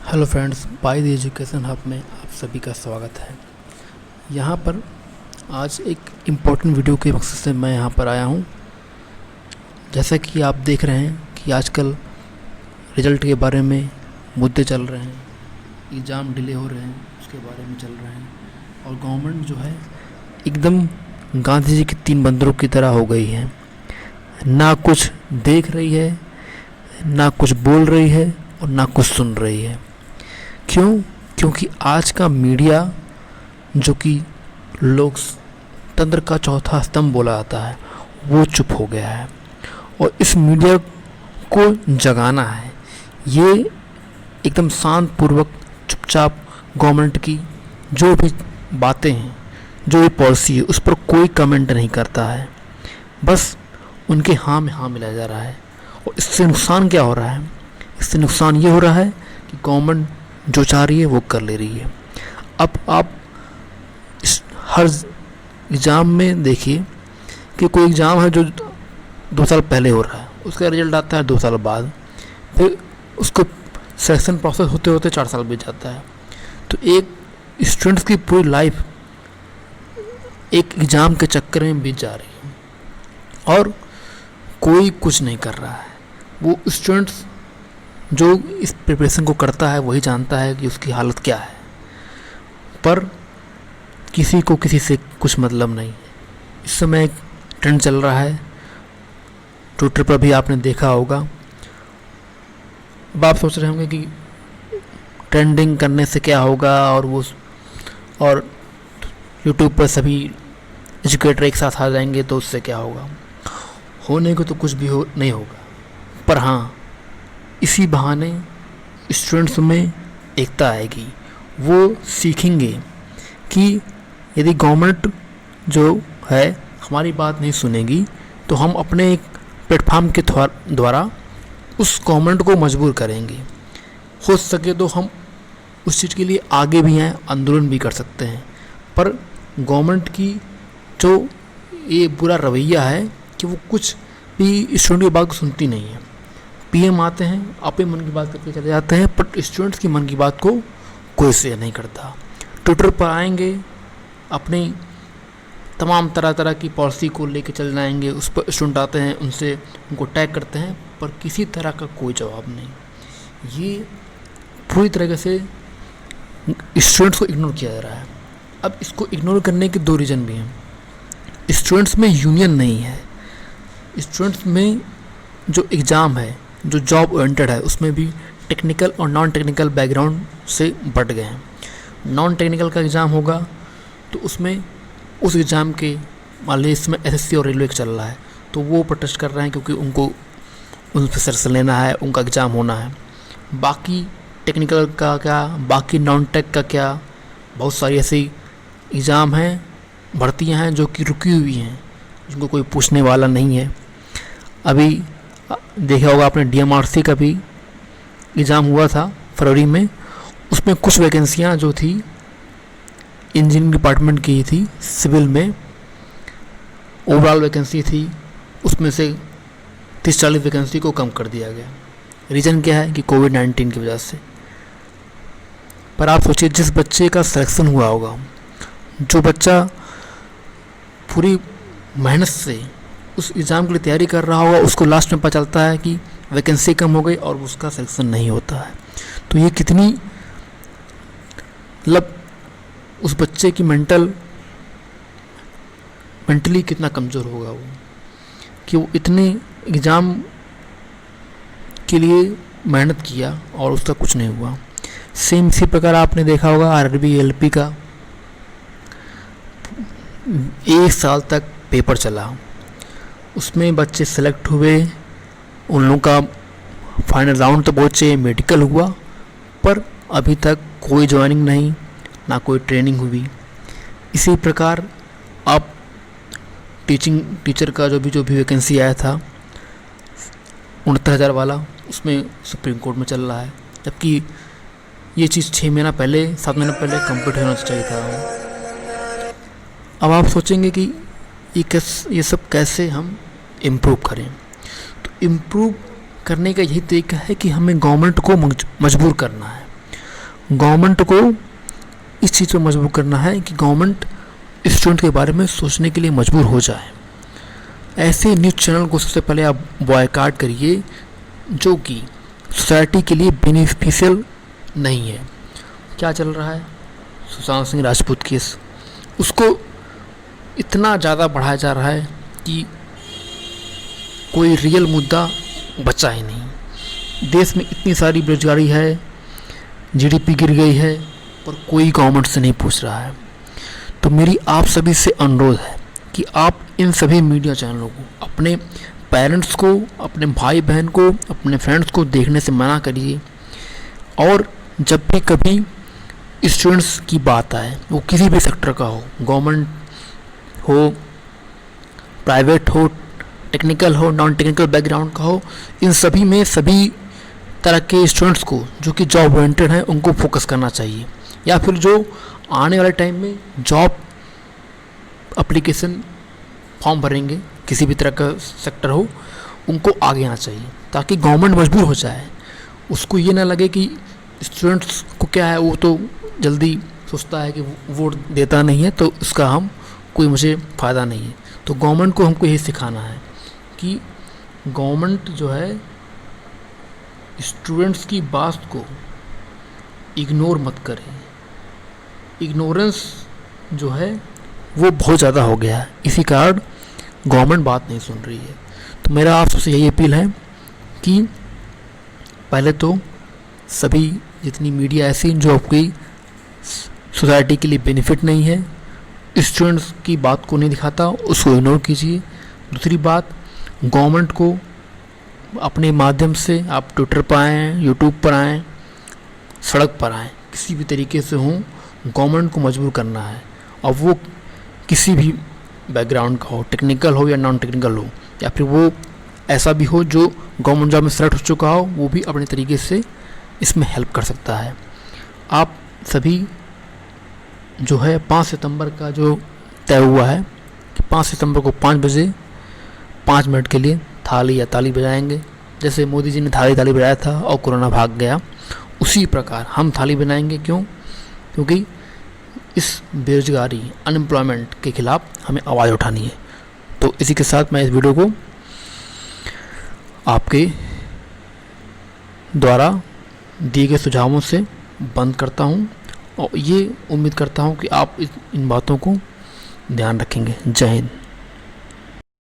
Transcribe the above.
Hello friends, by the education hub में आप सभी का स्वागत है। यहाँ पर आज एक इम्पोर्टेंट वीडियो के मकसद से मैं यहाँ पर आया हूँ। जैसा कि आप देख रहे हैं कि आजकल रिज़ल्ट के बारे में मुद्दे चल रहे हैं, एग्ज़ाम डिले हो रहे हैं, उसके बारे में चल रहे हैं। और गवर्नमेंट जो है एकदम गांधी जी के 3 बंदरों की तरह हो गई है। ना कुछ देख रही है, ना कुछ बोल रही है और ना कुछ सुन रही है। क्यों? क्योंकि आज का मीडिया, जो कि लोकतंत्र का चौथा स्तंभ बोला जाता है, वो चुप हो गया है। और इस मीडिया को जगाना है। ये एकदम शांतपूर्वक चुपचाप गवर्नमेंट की जो भी बातें हैं, जो भी पॉलिसी है, उस पर कोई कमेंट नहीं करता है। बस उनके हाँ में हाँ मिलाया जा रहा है। और इससे नुकसान क्या हो रहा है? इससे नुकसान ये हो रहा है कि गवर्नमेंट जो चाह रही है वो कर ले रही है। अब आप इस हर एग्ज़ाम में देखिए कि कोई एग्ज़ाम है जो 2 साल पहले हो रहा है, उसका रिजल्ट आता है 2 साल बाद, फिर उसको सिलेक्शन प्रोसेस होते होते 4 साल बीत जाता है। तो एक स्टूडेंट्स की पूरी लाइफ एक एग्ज़ाम के चक्कर में बीत जा रही है और कोई कुछ नहीं कर रहा है। वो स्टूडेंट्स जो इस प्रिपरेशन को करता है वही जानता है कि उसकी हालत क्या है, पर किसी को किसी से कुछ मतलब नहीं। इस समय एक ट्रेंड चल रहा है, ट्विटर पर भी आपने देखा होगा। अब आप सोच रहे होंगे कि ट्रेंडिंग करने से क्या होगा, और यूट्यूब पर सभी एजुकेटर एक साथ आ जाएंगे तो उससे क्या होगा। होने को तो कुछ भी नहीं होगा, पर हाँ, इसी बहाने स्टूडेंट्स में एकता आएगी। वो सीखेंगे कि यदि गवर्नमेंट जो है हमारी बात नहीं सुनेगी तो हम अपने एक प्लेटफॉर्म के द्वारा उस गवर्नमेंट को मजबूर करेंगे। हो सके तो हम उस चीज़ के लिए आगे भी हैं, आंदोलन भी कर सकते हैं। पर गवर्नमेंट की जो ये बुरा रवैया है कि वो कुछ भी स्टूडेंट की बात को सुनती नहीं है। पीएम आते हैं, अपने मन की बात करके चले जाते हैं, पर स्टूडेंट्स की मन की बात को कोई शेयर नहीं करता। ट्विटर पर आएंगे, अपनी तमाम तरह तरह की पॉलिसी को लेके चल जाएंगे, उस पर स्टूडेंट आते हैं, उनसे उनको टैग करते हैं, पर किसी तरह का कोई जवाब नहीं। ये पूरी तरीके से स्टूडेंट्स को इग्नोर किया जा रहा है। अब इसको इग्नोर करने के 2 रीज़न भी हैं। स्टूडेंट्स में यूनियन नहीं है। स्टूडेंट्स में जो एग्ज़ाम है, जो जॉब ओरिएंटेड है, उसमें भी टेक्निकल और नॉन टेक्निकल बैकग्राउंड से बट गए हैं। नॉन टेक्निकल का एग्ज़ाम होगा तो उसमें उस एग्ज़ाम के मान लीजिए इसमें एसएससी और रेलवे का चल रहा है, तो वो प्रोटेस्ट कर रहे हैं क्योंकि उनको उन पर सेलेक्शन लेना है, उनका एग्ज़ाम होना है। बाकी टेक्निकल का क्या, बाकी नॉन टेक का क्या, बहुत सारी ऐसी एग्ज़ाम हैं, भर्तियाँ हैं जो कि रुकी हुई हैं, जिनको कोई पूछने वाला नहीं है। अभी देखा होगा आपने, डीएमआरसी का भी एग्ज़ाम हुआ था फरवरी में। उसमें कुछ वैकेंसियां जो थी इंजीनियरिंग डिपार्टमेंट की थी, सिविल में ओवरऑल वैकेंसी थी, उसमें से 30-40 वैकेंसी को कम कर दिया गया। रीज़न क्या है कि कोविड-19 की वजह से। पर आप सोचिए, जिस बच्चे का सिलेक्शन हुआ होगा, जो बच्चा पूरी मेहनत से उस एग्ज़ाम के लिए तैयारी कर रहा होगा, उसको लास्ट में पता चलता है कि वैकेंसी कम हो गई और उसका सिलेक्शन नहीं होता है। तो ये कितनी, मतलब उस बच्चे की मेंटली कितना कमज़ोर होगा वो, कि वो इतने एग्ज़ाम के लिए मेहनत किया और उसका कुछ नहीं हुआ। सेम इसी प्रकार आपने देखा होगा आरआरबी एलपी का 1 साल तक पेपर चला, उसमें बच्चे सेलेक्ट हुए, उन लोगों का फाइनल राउंड तो पहुँचे, मेडिकल हुआ, पर अभी तक कोई ज्वाइनिंग नहीं, ना कोई ट्रेनिंग हुई। इसी प्रकार आप टीचर का जो भी वैकेंसी आया था 69,000 वाला, उसमें सुप्रीम कोर्ट में चल रहा है, जबकि ये चीज़ 6 महीना पहले 7 महीना पहले कंप्लीट होना चाहिए था। अब आप सोचेंगे कि ये सब कैसे हम इम्प्रूव करें। तो इम्प्रूव करने का यही तरीका है कि हमें गवर्नमेंट को मजबूर करना है। गवर्नमेंट को इस चीज़ पर मजबूर करना है कि गवर्नमेंट स्टूडेंट के बारे में सोचने के लिए मजबूर हो जाए। ऐसे न्यूज़ चैनल को सबसे पहले आप बॉयकॉट करिए जो कि सोसाइटी के लिए बेनिफिशियल नहीं है। क्या चल रहा है? सुशांत सिंह राजपूत केस, उसको इतना ज़्यादा बढ़ाया जा रहा है कि कोई रियल मुद्दा बचा ही नहीं। देश में इतनी सारी बेरोजगारी है, जीडीपी गिर गई है, पर कोई गवर्नमेंट से नहीं पूछ रहा है। तो मेरी आप सभी से अनुरोध है कि आप इन सभी मीडिया चैनलों को, अपने पेरेंट्स को, अपने भाई बहन को, अपने फ्रेंड्स को देखने से मना करिए। और जब भी कभी स्टूडेंट्स की बात आए, वो किसी भी सेक्टर का हो, गवर्नमेंट हो, प्राइवेट हो, टेक्निकल हो, नॉन टेक्निकल बैकग्राउंड का हो, इन सभी में सभी तरह के स्टूडेंट्स को जो कि जॉब ओरिएंटेड हैं उनको फोकस करना चाहिए, या फिर जो आने वाले टाइम में जॉब एप्लीकेशन फॉर्म भरेंगे, किसी भी तरह का सेक्टर हो, उनको आगे आना चाहिए, ताकि गवर्नमेंट मजबूर हो जाए। उसको ये ना लगे कि स्टूडेंट्स को क्या है, वो तो जल्दी सोचता है कि वोट देता नहीं है तो उसका कोई मुझे फ़ायदा नहीं है। तो गवर्नमेंट को हमको यही सिखाना है कि गवर्नमेंट जो है स्टूडेंट्स की बात को इग्नोर मत करे। इग्नोरेंस जो है वो बहुत ज़्यादा हो गया है, इसी कारण गवर्नमेंट बात नहीं सुन रही है। तो मेरा आप सबसे यही अपील है कि पहले तो सभी जितनी मीडिया ऐसी जो आपकी सोसाइटी के लिए बेनिफिट नहीं है, स्टूडेंट्स की बात को नहीं दिखाता, उसको इग्नोर कीजिए। दूसरी बात, गवर्नमेंट को अपने माध्यम से आप ट्विटर पर आएँ, यूट्यूब पर आएँ, सड़क पर आएँ, किसी भी तरीके से हो, गवर्नमेंट को मजबूर करना है। और वो किसी भी बैकग्राउंड का हो, टेक्निकल हो या नॉन टेक्निकल हो, या फिर वो ऐसा भी हो जो गवर्नमेंट जॉब में सेलेक्ट हो चुका हो, वो भी अपने तरीके से इसमें हेल्प कर सकता है। आप सभी जो है 5 सितंबर का जो तय हुआ है कि 5 सितंबर को 5 बजे 5 मिनट के लिए थाली या ताली बजाएंगे। जैसे मोदी जी ने थाली बजाया था और कोरोना भाग गया, उसी प्रकार हम थाली बनाएंगे। क्यों? क्योंकि इस बेरोजगारी, अनएम्प्लॉयमेंट के खिलाफ हमें आवाज़ उठानी है। तो इसी के साथ मैं इस वीडियो को आपके द्वारा दिए गए सुझावों से बंद करता हूँ, और ये उम्मीद करता हूँ कि आप इन बातों को ध्यान रखेंगे। जय हिंद।